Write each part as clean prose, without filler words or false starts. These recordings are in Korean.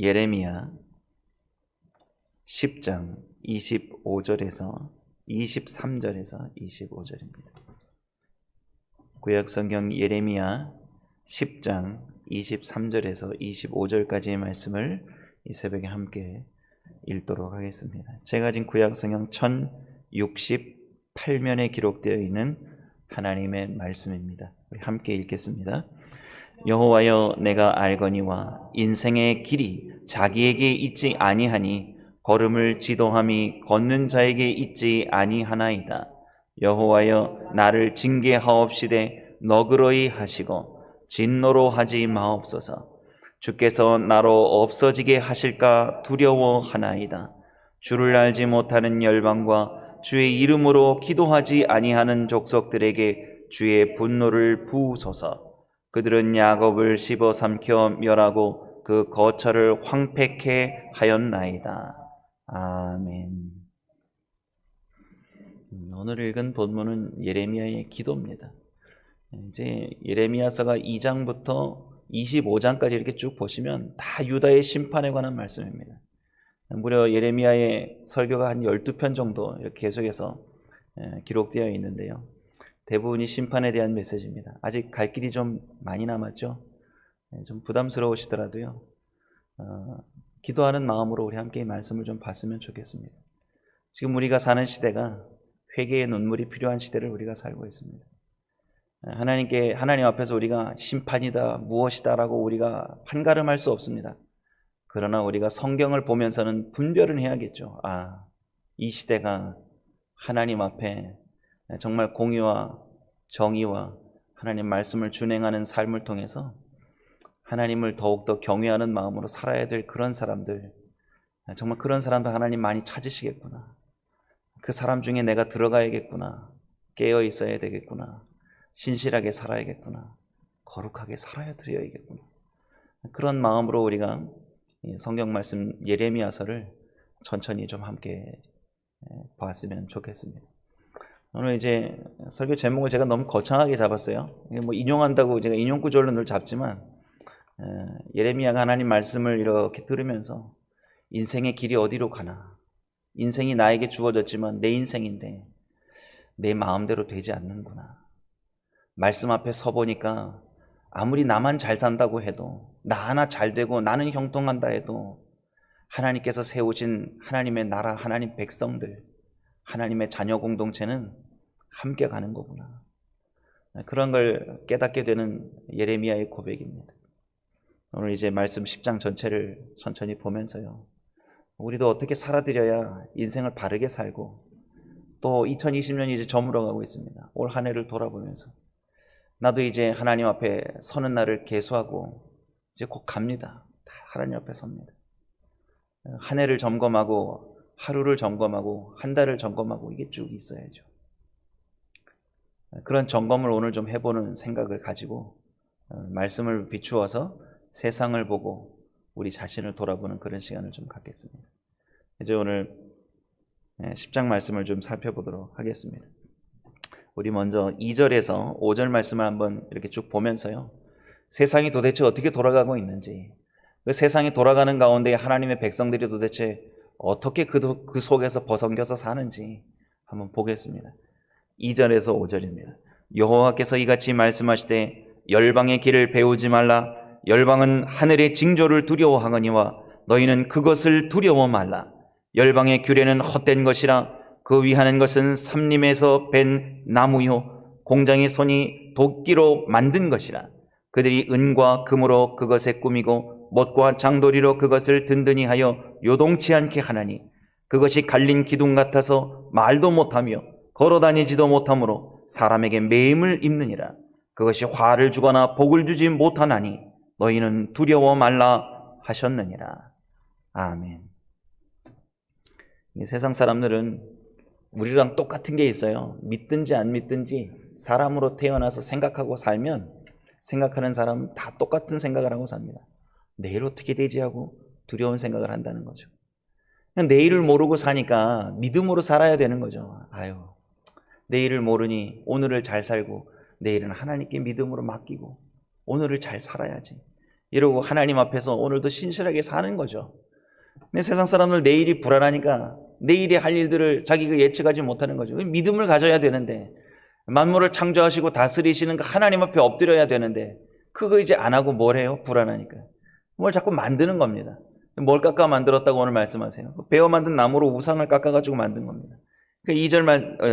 예레미야 10장 25절에서 23절에서 25절입니다. 구약성경 예레미야 10장 23절에서 25절까지의 말씀을 이 새벽에 함께 읽도록 하겠습니다. 제가 지금 구약성경 1068면에 기록되어 있는 하나님의 말씀입니다. 우리 함께 읽겠습니다. 여호와여, 내가 알거니와 인생의 길이 자기에게 있지 아니하니 걸음을 지도함이 걷는 자에게 있지 아니하나이다. 여호와여, 나를 징계하옵시되 너그러이 하시고 진노로 하지 마옵소서. 주께서 나로 없어지게 하실까 두려워하나이다. 주를 알지 못하는 열방과 주의 이름으로 기도하지 아니하는 족속들에게 주의 분노를 부으소서. 그들은 야곱을 씹어 삼켜 멸하고 그 거처를 황폐케 하였나이다. 아멘. 오늘 읽은 본문은 예레미야의 기도입니다. 이제 예레미야서가 2장부터 25장까지 이렇게 쭉 보시면 다 유다의 심판에 관한 말씀입니다. 무려 예레미야의 설교가 한 12편 정도 이렇게 계속해서 기록되어 있는데요. 대부분이 심판에 대한 메시지입니다. 아직 갈 길이 좀 많이 남았죠. 좀 부담스러우시더라도요, 기도하는 마음으로 우리 함께 이 말씀을 좀 봤으면 좋겠습니다. 지금 우리가 사는 시대가 회개의 눈물이 필요한 시대를 우리가 살고 있습니다. 하나님 앞에서 우리가 심판이다, 무엇이다 라고 우리가 판가름할 수 없습니다. 그러나 우리가 성경을 보면서는 분별은 해야겠죠. 이 시대가 하나님 앞에 정말 공의와 정의와 하나님 말씀을 준행하는 삶을 통해서 하나님을 더욱더 경외하는 마음으로 살아야 될 그런 사람들, 정말 그런 사람들 하나님 많이 찾으시겠구나. 그 사람 중에 내가 들어가야겠구나. 깨어 있어야 되겠구나. 신실하게 살아야겠구나. 거룩하게 살아야 드려야겠구나. 그런 마음으로 우리가 성경 말씀 예레미야서를 천천히 좀 함께 봤으면 좋겠습니다. 오늘 이제 설교 제목을 제가 너무 거창하게 잡았어요. 뭐 인용한다고 제가 인용 구절로 늘 잡지만, 예레미야가 하나님 말씀을 이렇게 들으면서 인생의 길이 어디로 가나, 인생이 나에게 주어졌지만 내 인생인데 내 마음대로 되지 않는구나. 말씀 앞에 서보니까 아무리 나만 잘 산다고 해도, 나 하나 잘 되고 나는 형통한다 해도 하나님께서 세우신 하나님의 나라, 하나님 백성들, 하나님의 자녀 공동체는 함께 가는 거구나. 그런 걸 깨닫게 되는 예레미야의 고백입니다. 오늘 이제 말씀 10장 전체를 천천히 보면서요, 우리도 어떻게 살아드려야 인생을 바르게 살고, 또 2020년이 이제 저물어가고 있습니다. 올 한 해를 돌아보면서 나도 이제 하나님 앞에 서는 날을 계수하고 이제 곧 갑니다. 다 하나님 앞에 섭니다. 한 해를 점검하고, 하루를 점검하고, 한 달을 점검하고, 이게 쭉 있어야죠. 그런 점검을 오늘 좀 해보는 생각을 가지고 말씀을 비추어서 세상을 보고 우리 자신을 돌아보는 그런 시간을 좀 갖겠습니다. 이제 오늘 10장 말씀을 좀 살펴보도록 하겠습니다. 우리 먼저 2절에서 5절 말씀을 한번 이렇게 쭉 보면서요, 세상이 도대체 어떻게 돌아가고 있는지, 그 세상이 돌아가는 가운데 하나님의 백성들이 도대체 어떻게 그 속에서 벗어겨서 사는지 한번 보겠습니다. 2절에서 5절입니다. 여호와께서 이같이 말씀하시되 열방의 길을 배우지 말라. 열방은 하늘의 징조를 두려워하거니와 너희는 그것을 두려워 말라. 열방의 규례는 헛된 것이라. 그 위하는 것은 삼림에서 벤 나무요 공장의 손이 도끼로 만든 것이라. 그들이 은과 금으로 그것에 꾸미고 못과 장도리로 그것을 든든히 하여 요동치 않게 하나니 그것이 갈린 기둥 같아서 말도 못하며 걸어다니지도 못하므로 사람에게 매임을 입느니라. 그것이 화를 주거나 복을 주지 못하나니 너희는 두려워 말라 하셨느니라. 아멘. 세상 사람들은 우리랑 똑같은 게 있어요. 믿든지 안 믿든지 사람으로 태어나서 생각하고 살면, 생각하는 사람은 다 똑같은 생각을 하고 삽니다. 내일 어떻게 되지 하고 두려운 생각을 한다는 거죠. 내일을 모르고 사니까 믿음으로 살아야 되는 거죠. 내일을 모르니 오늘을 잘 살고, 내일은 하나님께 믿음으로 맡기고 오늘을 잘 살아야지. 이러고 하나님 앞에서 오늘도 신실하게 사는 거죠. 근데 세상 사람들 내일이 불안하니까 내일이 할 일들을 자기가 예측하지 못하는 거죠. 믿음을 가져야 되는데, 만물을 창조하시고 다스리시는 그 하나님 앞에 엎드려야 되는데 그거 이제 안 하고 뭘 해요? 불안하니까 뭘 자꾸 만드는 겁니다. 뭘 깎아 만들었다고 오늘 말씀하세요? 베어 만든 나무로 우상을 깎아가지고 만든 겁니다. 그러니까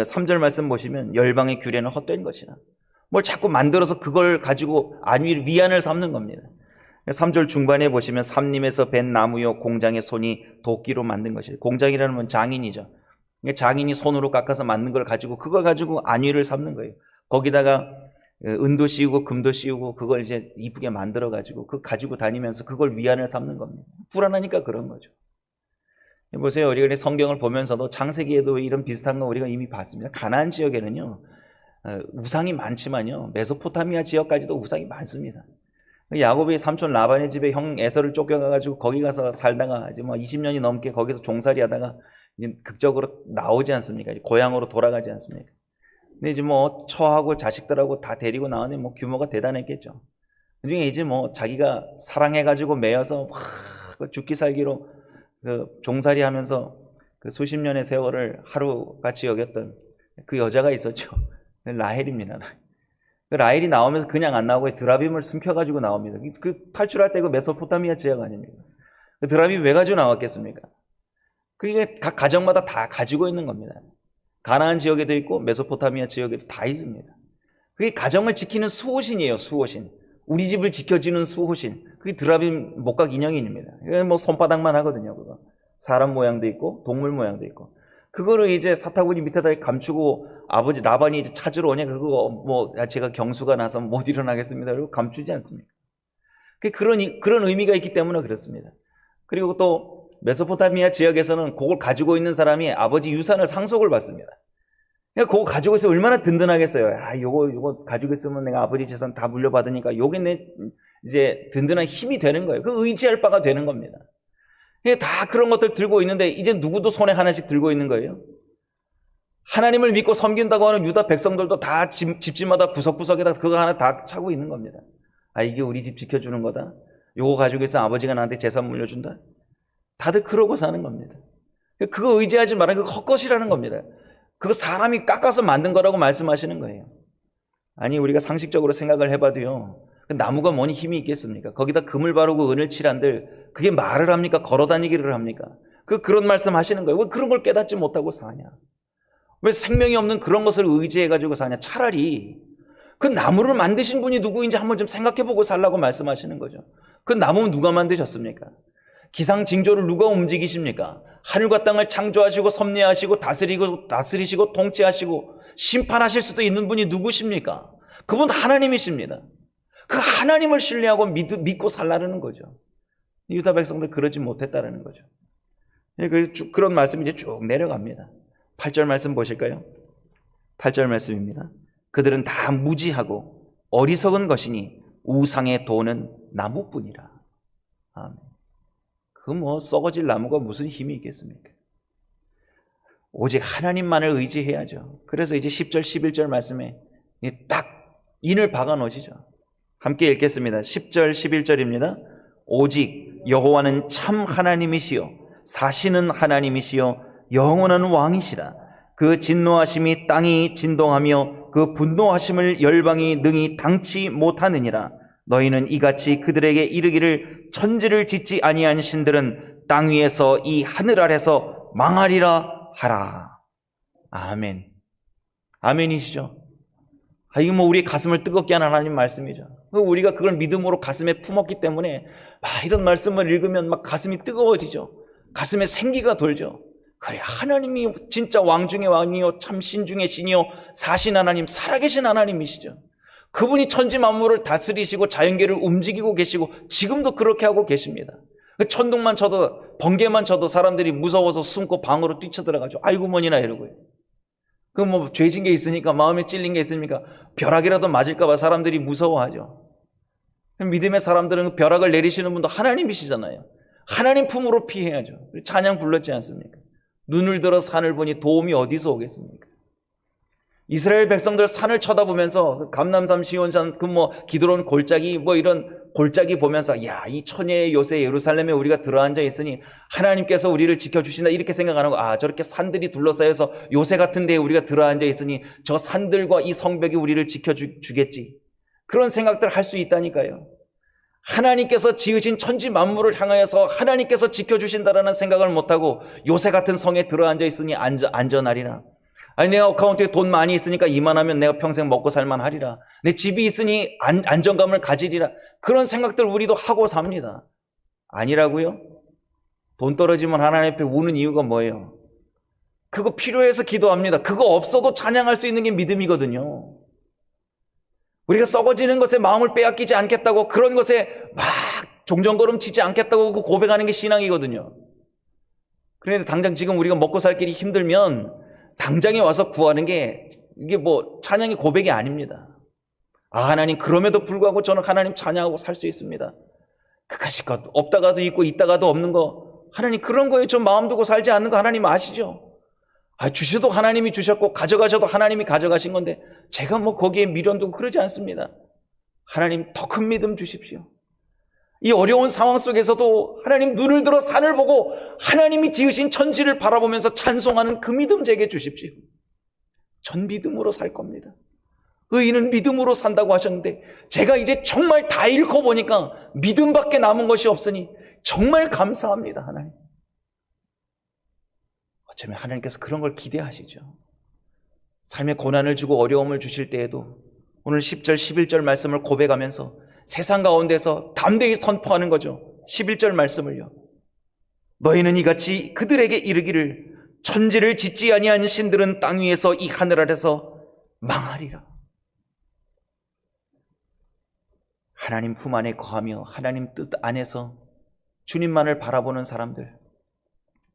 3절 말씀 보시면 열방의 규례는 헛된 것이라, 뭘 자꾸 만들어서 그걸 가지고 위안을 삼는 겁니다. 3절 중반에 보시면 삼림에서 벤 나무요 공장의 손이 도끼로 만든 것이에요. 공장이라는 건 장인이죠. 장인이 손으로 깎아서 만든 걸 가지고 그걸 가지고 안위를 삼는 거예요. 거기다가 은도 씌우고 금도 씌우고 그걸 이제 이쁘게 만들어 가지고 그거 가지고 다니면서 그걸 위안을 삼는 겁니다. 불안하니까 그런 거죠. 보세요. 우리가 성경을 보면서도 창세기에도 이런 비슷한 거 우리가 이미 봤습니다. 가나안 지역에는요 우상이 많지만요 메소포타미아 지역까지도 우상이 많습니다. 야곱이 삼촌 라반의 집에 형 에서를 쫓겨가가지고 거기 가서 살다가 이제 뭐 20년이 넘게 거기서 종살이 하다가 이제 극적으로 나오지 않습니까? 고향으로 돌아가지 않습니까? 근데 이제 뭐 처하고 자식들하고 다 데리고 나오니 뭐 규모가 대단했겠죠. 그중에 이제 뭐 자기가 사랑해가지고 매여서 막 죽기 살기로 그 종살이 하면서 그 수십 년의 세월을 하루같이 여겼던 그 여자가 있었죠. 라헬입니다. 그 라헬이 나오면서 그냥 안 나오고 드라빔을 숨겨가지고 나옵니다. 그 탈출할 때 그 메소포타미아 지역 아닙니까? 그 드라빔 왜 가지고 나왔겠습니까? 그게 각 가정마다 다 가지고 있는 겁니다. 가나안 지역에도 있고 메소포타미아 지역에도 다 있습니다. 그게 가정을 지키는 수호신이에요. 수호신. 우리 집을 지켜주는 수호신. 그게 드라빔 목각 인형입니다. 뭐 손바닥만 하거든요. 그거 사람 모양도 있고 동물 모양도 있고. 그거를 이제 사타구니 밑에다 감추고 아버지 라반이 이제 찾으러 오냐, 그거 뭐 제가 경수가 나서 못 일어나겠습니다. 그리고 감추지 않습니까? 그런 의미가 있기 때문에 그렇습니다. 그리고 또 메소포타미아 지역에서는 그걸 가지고 있는 사람이 아버지 유산을 상속을 받습니다. 그러니까 그거 가지고 있으면 얼마나 든든하겠어요. 요거 가지고 있으면 내가 아버지 재산 다 물려받으니까 요게 내 이제 든든한 힘이 되는 거예요. 그 의지할 바가 되는 겁니다. 다 그런 것들 들고 있는데 이제 누구도 손에 하나씩 들고 있는 거예요. 하나님을 믿고 섬긴다고 하는 유다 백성들도 다 집집마다 구석구석에다 그거 하나 다 차고 있는 겁니다. 이게 우리 집 지켜주는 거다. 요거 가지고 있으면 아버지가 나한테 재산 물려준다. 다들 그러고 사는 겁니다. 그거 의지하지 말아요. 그거 헛것이라는 겁니다. 그거 사람이 깎아서 만든 거라고 말씀하시는 거예요. 아니, 우리가 상식적으로 생각을 해봐도요, 그 나무가 뭐니 힘이 있겠습니까? 거기다 금을 바르고 은을 칠한들 그게 말을 합니까? 걸어다니기를 합니까? 그런 말씀 하시는 거예요. 왜 그런 걸 깨닫지 못하고 사냐? 왜 생명이 없는 그런 것을 의지해가지고 사냐? 차라리 그 나무를 만드신 분이 누구인지 한번 좀 생각해보고 살라고 말씀하시는 거죠. 그 나무는 누가 만드셨습니까? 기상징조를 누가 움직이십니까? 하늘과 땅을 창조하시고 섭리하시고 다스리시고 통치하시고 심판하실 수도 있는 분이 누구십니까? 그분 하나님이십니다. 그 하나님을 신뢰하고 믿고 살라는 거죠. 유다 백성들 그러지 못했다라는 거죠. 그런 말씀이 이제 쭉 내려갑니다. 8절 말씀 보실까요? 8절 말씀입니다. 그들은 다 무지하고 어리석은 것이니 우상의 도는 나무뿐이라. 아멘. 그 뭐 썩어질 나무가 무슨 힘이 있겠습니까? 오직 하나님만을 의지해야죠. 그래서 이제 10절 11절 말씀에 딱 인을 박아 놓으시죠. 함께 읽겠습니다. 10절 11절입니다. 오직 여호와는 참 하나님이시요 사시는 하나님이시요 영원한 왕이시라. 그 진노하심이 땅이 진동하며 그 분노하심을 열방이 능히 당치 못하느니라. 너희는 이같이 그들에게 이르기를 천지를 짓지 아니한 신들은 땅 위에서 이 하늘 아래서 망하리라 하라. 아멘. 아멘이시죠? 이거 뭐 우리 가슴을 뜨겁게 하는 하나님 말씀이죠. 우리가 그걸 믿음으로 가슴에 품었기 때문에 이런 말씀을 읽으면 막 가슴이 뜨거워지죠. 가슴에 생기가 돌죠. 그래, 하나님이 진짜 왕 중의 왕이요 참 신 중의 신이요 사신 하나님, 살아계신 하나님이시죠. 그분이 천지 만물을 다스리시고 자연계를 움직이고 계시고 지금도 그렇게 하고 계십니다. 천둥만 쳐도, 번개만 쳐도 사람들이 무서워서 숨고 방으로 뛰쳐들어가죠. 아이고 뭐니나 이러고요. 그 뭐 죄진 게 있으니까, 마음에 찔린 게 있으니까 벼락이라도 맞을까 봐 사람들이 무서워하죠. 믿음의 사람들은 벼락을 내리시는 분도 하나님이시잖아요. 하나님 품으로 피해야죠. 찬양 불렀지 않습니까? 눈을 들어 산을 보니 도움이 어디서 오겠습니까? 이스라엘 백성들 산을 쳐다보면서 감람산, 시온산, 기드론 골짜기 이런 골짜기 보면서 야, 이 천혜의 요새 예루살렘에 우리가 들어앉아 있으니 하나님께서 우리를 지켜주신다 이렇게 생각하는 거. 아, 저렇게 산들이 둘러싸여서 요새 같은 데에 우리가 들어앉아 있으니 저 산들과 이 성벽이 우리를 지켜주겠지. 그런 생각들 할 수 있다니까요. 하나님께서 지으신 천지 만물을 향하여서 하나님께서 지켜주신다라는 생각을 못하고 요새 같은 성에 들어앉아 있으니 안전하리라. 아니, 내가 어카운트에 돈 많이 있으니까 이만하면 내가 평생 먹고 살만하리라. 내 집이 있으니 안정감을 가지리라. 그런 생각들 우리도 하고 삽니다. 아니라고요? 돈 떨어지면 하나님 앞에 우는 이유가 뭐예요? 그거 필요해서 기도합니다. 그거 없어도 찬양할 수 있는 게 믿음이거든요. 우리가 썩어지는 것에 마음을 빼앗기지 않겠다고, 그런 것에 막 종전걸음 치지 않겠다고 고백하는 게 신앙이거든요. 그런데 당장 지금 우리가 먹고 살 길이 힘들면 당장에 와서 구하는 게 이게 뭐 찬양의 고백이 아닙니다. 아, 하나님, 그럼에도 불구하고 저는 하나님 찬양하고 살 수 있습니다. 그까짓 것, 없다가도 있고 있다가도 없는 거, 하나님 그런 거에 좀 마음 두고 살지 않는 거 하나님 아시죠? 아, 주셔도 하나님이 주셨고 가져가셔도 하나님이 가져가신 건데 제가 뭐 거기에 미련 두고 그러지 않습니다. 하나님 더 큰 믿음 주십시오. 이 어려운 상황 속에서도 하나님 눈을 들어 산을 보고 하나님이 지으신 천지를 바라보면서 찬송하는 그 믿음 제게 주십시오. 전 믿음으로 살 겁니다. 의인은 믿음으로 산다고 하셨는데 제가 이제 정말 다 잃고 보니까 믿음밖에 남은 것이 없으니 정말 감사합니다. 하나님. 어쩌면 하나님께서 그런 걸 기대하시죠. 삶의 고난을 주고 어려움을 주실 때에도 오늘 10절 11절 말씀을 고백하면서 세상 가운데서 담대히 선포하는 거죠. 11절 말씀을요. 너희는 이같이 그들에게 이르기를 천지를 짓지 아니한 신들은 땅 위에서 이 하늘 아래서 망하리라. 하나님 품 안에 거하며 하나님 뜻 안에서 주님만을 바라보는 사람들,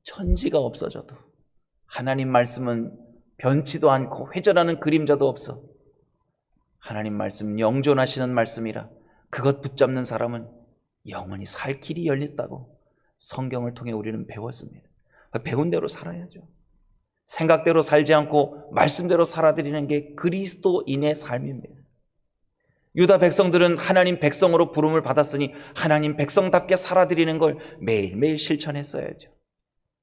천지가 없어져도 하나님 말씀은 변치도 않고 회전하는 그림자도 없어. 하나님 말씀 영존하시는 말씀이라 그것 붙잡는 사람은 영원히 살 길이 열렸다고 성경을 통해 우리는 배웠습니다. 배운 대로 살아야죠. 생각대로 살지 않고 말씀대로 살아드리는 게 그리스도인의 삶입니다. 유다 백성들은 하나님 백성으로 부름을 받았으니 하나님 백성답게 살아드리는 걸 매일매일 실천했어야죠.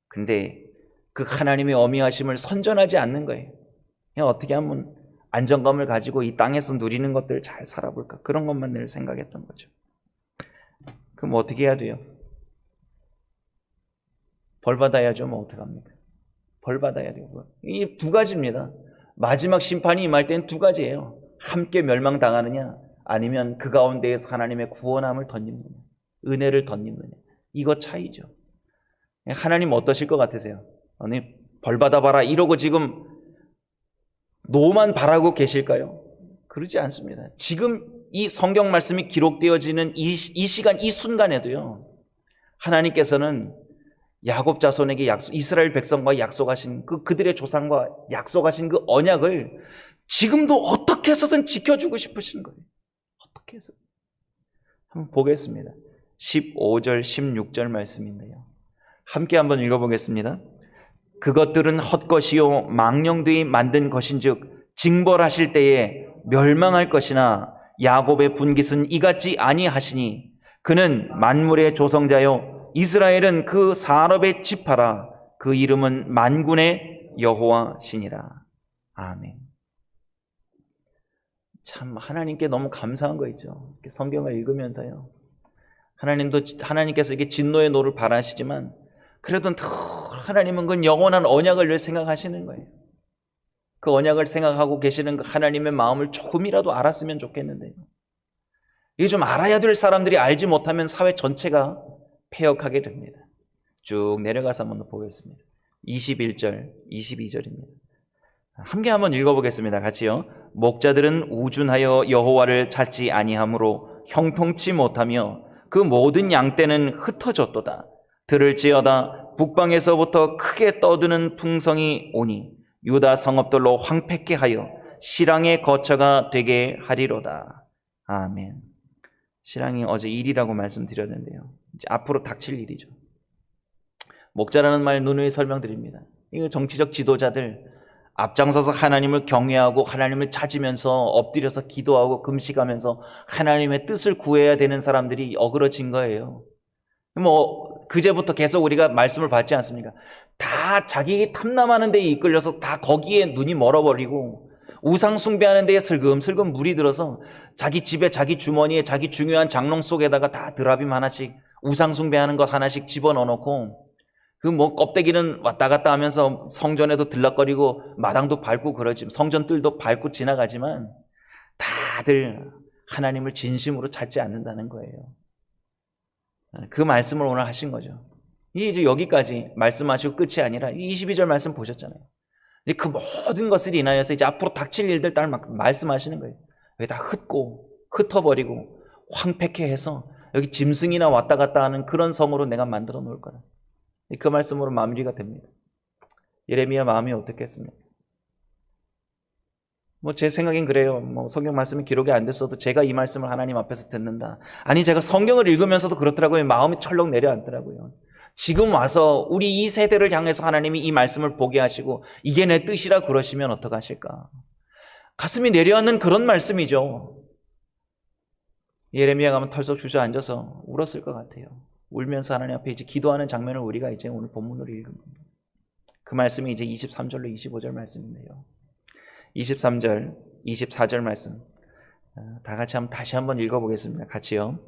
근데 그 하나님의 어미하심을 선전하지 않는 거예요. 그냥 어떻게 하면 안정감을 가지고 이 땅에서 누리는 것들을 잘 살아볼까, 그런 것만 늘 생각했던 거죠. 그럼 어떻게 해야 돼요? 벌 받아야죠. 뭐 어떡합니까? 벌 받아야 돼요. 이 두 가지입니다. 마지막 심판이 임할 때는 두 가지예요. 함께 멸망당하느냐, 아니면 그 가운데에서 하나님의 구원함을 덧입느냐, 은혜를 덧입느냐, 이거 차이죠. 하나님 어떠실 것 같으세요? 아니, 벌 받아봐라 이러고 지금 노만 바라고 계실까요? 그러지 않습니다. 지금 이 성경 말씀이 기록되어지는 이 시간, 이 순간에도요, 하나님께서는 야곱 자손에게 이스라엘 백성과 약속하신 그들의 조상과 약속하신 그 언약을 지금도 어떻게 해서든 지켜주고 싶으신 거예요. 어떻게 해서? 한번 보겠습니다. 15절 16절 말씀인데요, 함께 한번 읽어보겠습니다. 그것들은 헛것이요 망령되이 만든 것인즉 징벌하실 때에 멸망할 것이나 야곱의 분깃은 이같지 아니하시니 그는 만물의 조성자요 이스라엘은 그 산업의 지파라. 그 이름은 만군의 여호와시니라. 아멘. 참 하나님께 너무 감사한 거 있죠. 성경을 읽으면서요, 하나님께서 이게 진노의 노를 바라시지만 그래도 하나님은 그 영원한 언약을 늘 생각하시는 거예요. 그 언약을 생각하고 계시는 그 하나님의 마음을 조금이라도 알았으면 좋겠는데요, 이게 좀 알아야 될 사람들이 알지 못하면 사회 전체가 폐역하게 됩니다. 쭉 내려가서 한번 보겠습니다. 21절 22절입니다 함께 한번 읽어보겠습니다. 같이요. 목자들은 우준하여 여호와를 찾지 아니하므로 형통치 못하며 그 모든 양떼는 흩어졌도다. 들을지어다 북방에서부터 크게 떠드는 풍성이 오니 유다 성읍들로 황폐케 하여 실랑의 거처가 되게 하리로다. 아멘. 실랑이 어제 일이라고 말씀드렸는데요, 이제 앞으로 닥칠 일이죠. 목자라는 말 누누이 설명드립니다. 이거 정치적 지도자들 앞장서서 하나님을 경외하고 하나님을 찾으면서 엎드려서 기도하고 금식하면서 하나님의 뜻을 구해야 되는 사람들이 어그러진 거예요. 그제부터 계속 우리가 말씀을 받지 않습니까? 다 자기 탐남하는 데에 이끌려서 다 거기에 눈이 멀어버리고 우상 숭배하는 데에 슬금슬금 물이 들어서 자기 집에 자기 주머니에 자기 중요한 장롱 속에다가 다 드라빔 하나씩 우상 숭배하는 것 하나씩 집어넣어 놓고 껍데기는 왔다 갔다 하면서 성전에도 들락거리고 마당도 밟고 그러지, 성전들도 밟고 지나가지만 다들 하나님을 진심으로 찾지 않는다는 거예요. 그 말씀을 오늘 하신 거죠. 이제 여기까지 말씀하시고 끝이 아니라 22절 말씀 보셨잖아요. 이제 그 모든 것을 인하여서 이제 앞으로 닥칠 일들 딱 말씀하시는 거예요. 왜 다 흩어버리고 황폐케 해서 여기 짐승이나 왔다 갔다 하는 그런 성으로 내가 만들어 놓을 거다. 그 말씀으로 마무리가 됩니다. 예레미야 마음이 어떻겠습니까? 제 생각엔 그래요. 성경 말씀이 기록이 안 됐어도 제가 이 말씀을 하나님 앞에서 듣는다. 아니, 제가 성경을 읽으면서도 그렇더라고요. 마음이 철렁 내려앉더라고요. 지금 와서 우리 이 세대를 향해서 하나님이 이 말씀을 보게 하시고 이게 내 뜻이라 그러시면 어떡하실까? 가슴이 내려앉는 그런 말씀이죠. 예레미야 가면 털썩 주저앉아서 울었을 것 같아요. 울면서 하나님 앞에 이제 기도하는 장면을 우리가 이제 오늘 본문으로 읽은 겁니다. 그 말씀이 이제 23절로 25절 말씀인데요. 23절, 24절 말씀 다 같이 다시 한번 읽어보겠습니다. 같이요.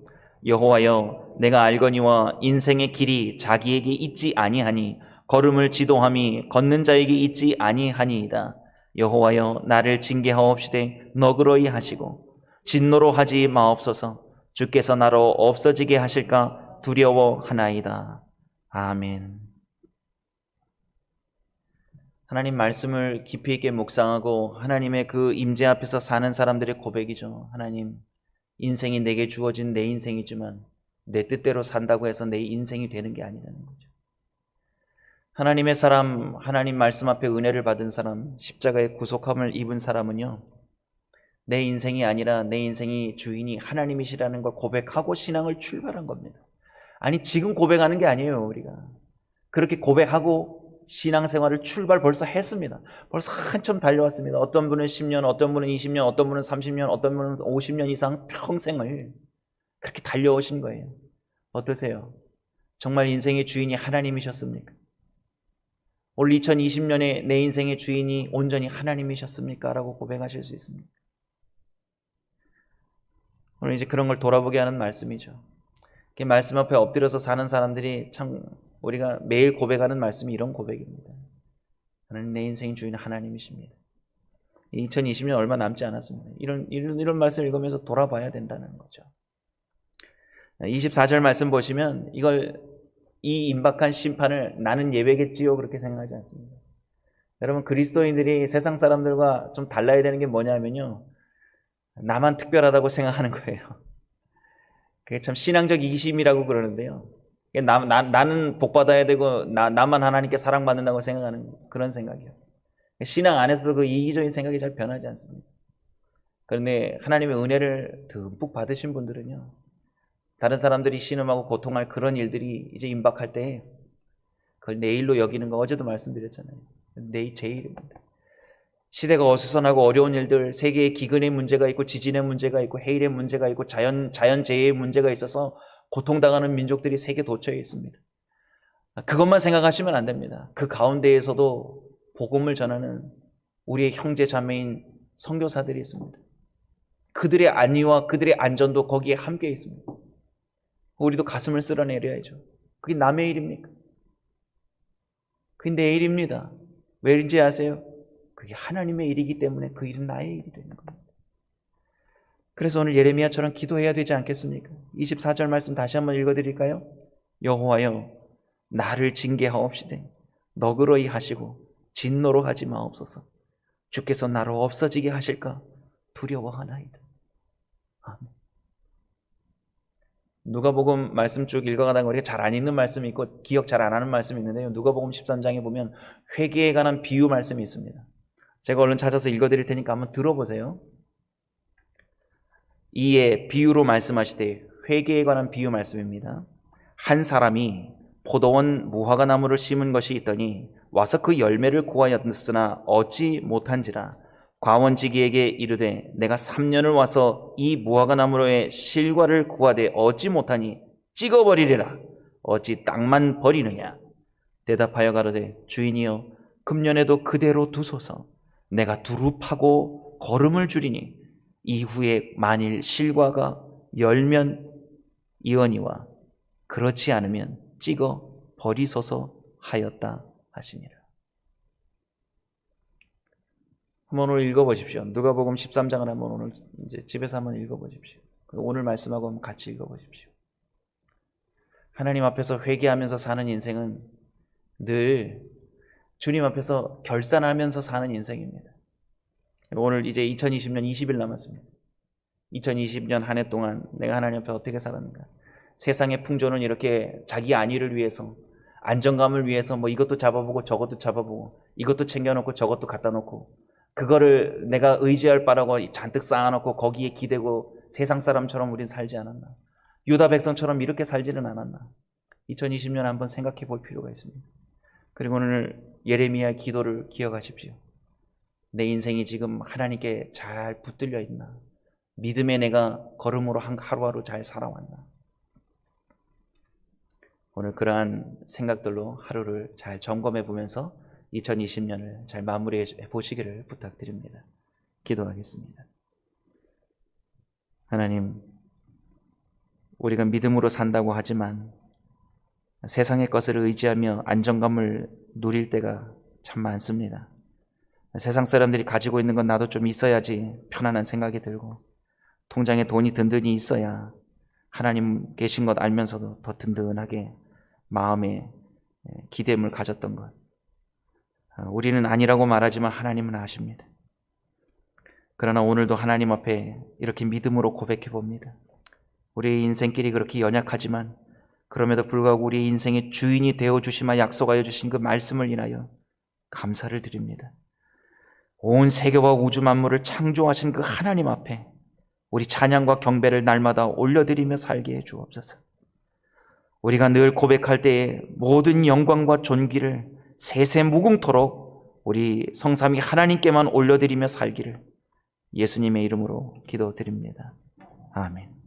여호와여, 내가 알거니와 인생의 길이 자기에게 있지 아니하니 걸음을 지도함이 걷는 자에게 있지 아니하니이다. 여호와여, 나를 징계하옵시되 너그러이 하시고 진노로 하지 마옵소서. 주께서 나로 없어지게 하실까 두려워하나이다. 아멘. 하나님 말씀을 깊이 있게 묵상하고 하나님의 그 임재 앞에서 사는 사람들의 고백이죠. 하나님, 인생이 내게 주어진 내 인생이지만 내 뜻대로 산다고 해서 내 인생이 되는 게 아니라는 거죠. 하나님의 사람, 하나님 말씀 앞에 은혜를 받은 사람, 십자가의 구속함을 입은 사람은요, 내 인생이 아니라 내 인생이 주인이 하나님이시라는 걸 고백하고 신앙을 출발한 겁니다. 아니, 지금 고백하는 게 아니에요. 우리가 그렇게 고백하고 신앙생활을 출발 벌써 했습니다. 벌써 한참 달려왔습니다. 어떤 분은 10년, 어떤 분은 20년, 어떤 분은 30년, 어떤 분은 50년 이상 평생을 그렇게 달려오신 거예요. 어떠세요? 정말 인생의 주인이 하나님이셨습니까? 올 2020년에 내 인생의 주인이 온전히 하나님이셨습니까? 라고 고백하실 수 있습니다. 오늘 이제 그런 걸 돌아보게 하는 말씀이죠. 말씀 앞에 엎드려서 사는 사람들이 참 우리가 매일 고백하는 말씀이 이런 고백입니다. 하나님, 내 인생의 주인은 하나님이십니다. 2020년 얼마 남지 않았습니다. 이런 말씀 읽으면서 돌아봐야 된다는 거죠. 24절 말씀 보시면 이 임박한 심판을 나는 예외겠지요 그렇게 생각하지 않습니다. 여러분, 그리스도인들이 세상 사람들과 좀 달라야 되는 게 뭐냐면요, 나만 특별하다고 생각하는 거예요. 그게 참 신앙적 이기심이라고 그러는데요. 나는 복받아야 되고 나만 하나님께 사랑받는다고 생각하는 그런 생각이요. 신앙 안에서도 그 이기적인 생각이 잘 변하지 않습니다. 그런데 하나님의 은혜를 듬뿍 받으신 분들은요, 다른 사람들이 신음하고 고통할 그런 일들이 이제 임박할 때 그걸 내일로 여기는 거 어제도 말씀드렸잖아요. 내일 제일입니다. 시대가 어수선하고 어려운 일들, 세계의 기근의 문제가 있고 지진의 문제가 있고 해일의 문제가 있고 자연재해의 문제가 있어서 고통당하는 민족들이 세계 도처에 있습니다. 그것만 생각하시면 안 됩니다. 그 가운데에서도 복음을 전하는 우리의 형제 자매인 선교사들이 있습니다. 그들의 안위와 그들의 안전도 거기에 함께 있습니다. 우리도 가슴을 쓸어내려야죠. 그게 남의 일입니까? 그게 내 일입니다. 왜인지 아세요? 그게 하나님의 일이기 때문에 그 일은 나의 일이 되는 겁니다. 그래서 오늘 예레미야처럼 기도해야 되지 않겠습니까? 24절 말씀 다시 한번 읽어드릴까요? 여호와여, 나를 징계하옵시되 너그러이 하시고 진노로 하지 마옵소서. 주께서 나로 없어지게 하실까 두려워하나이다. 아멘. 누가복음 말씀 쭉 읽어가다가 우리가 잘 안 읽는 말씀이 있고 기억 잘 안 하는 말씀이 있는데요, 누가복음 13장에 보면 회개에 관한 비유 말씀이 있습니다. 제가 얼른 찾아서 읽어드릴 테니까 한번 들어보세요. 이에 비유로 말씀하시되, 회개에 관한 비유 말씀입니다. 한 사람이 포도원 무화과 나무를 심은 것이 있더니 와서 그 열매를 구하였으나 얻지 못한지라. 과원지기에게 이르되 내가 3년을 와서 이 무화과나무로의 실과를 구하되 얻지 못하니 찍어버리리라. 어찌 땅만 버리느냐. 대답하여 가로되 주인이여 금년에도 그대로 두소서. 내가 두루 파고 거름을 주리니 이후에 만일 실과가 열면 이언이와 그렇지 않으면 찍어 버리소서 하였다 하시니라. 한번 오늘 읽어보십시오. 누가복음 13장을 한번 오늘 이제 집에서 한번 읽어보십시오. 오늘 말씀하고 한번 같이 읽어보십시오. 하나님 앞에서 회개하면서 사는 인생은 늘 주님 앞에서 결산하면서 사는 인생입니다. 오늘 이제 2020년 20일 남았습니다. 2020년 한 해 동안 내가 하나님 앞에 어떻게 살았는가. 세상의 풍조는 이렇게 자기 안위를 위해서, 안정감을 위해서 뭐 이것도 잡아보고 저것도 잡아보고 이것도 챙겨놓고 저것도 갖다 놓고 그거를 내가 의지할 바라고 잔뜩 쌓아놓고 거기에 기대고 세상 사람처럼 우린 살지 않았나. 유다 백성처럼 이렇게 살지는 않았나. 2020년 한번 생각해 볼 필요가 있습니다. 그리고 오늘 예레미야의 기도를 기억하십시오. 내 인생이 지금 하나님께 잘 붙들려 있나? 믿음에 내가 걸음으로 하루하루 잘 살아왔나? 오늘 그러한 생각들로 하루를 잘 점검해 보면서 2020년을 잘 마무리해 보시기를 부탁드립니다. 기도하겠습니다. 하나님, 우리가 믿음으로 산다고 하지만 세상의 것을 의지하며 안정감을 누릴 때가 참 많습니다. 세상 사람들이 가지고 있는 건 나도 좀 있어야지 편안한 생각이 들고 통장에 돈이 든든히 있어야 하나님 계신 것 알면서도 더 든든하게 마음에 기대임을 가졌던 것. 우리는 아니라고 말하지만 하나님은 아십니다. 그러나 오늘도 하나님 앞에 이렇게 믿음으로 고백해 봅니다. 우리의 인생길이 그렇게 연약하지만 그럼에도 불구하고 우리의 인생의 주인이 되어주시마 약속하여 주신 그 말씀을 인하여 감사를 드립니다. 온 세계와 우주 만물을 창조하신 그 하나님 앞에 우리 찬양과 경배를 날마다 올려드리며 살게 해 주옵소서. 우리가 늘 고백할 때에 모든 영광과 존귀를 세세 무궁토록 우리 성삼위 하나님께만 올려드리며 살기를 예수님의 이름으로 기도드립니다. 아멘.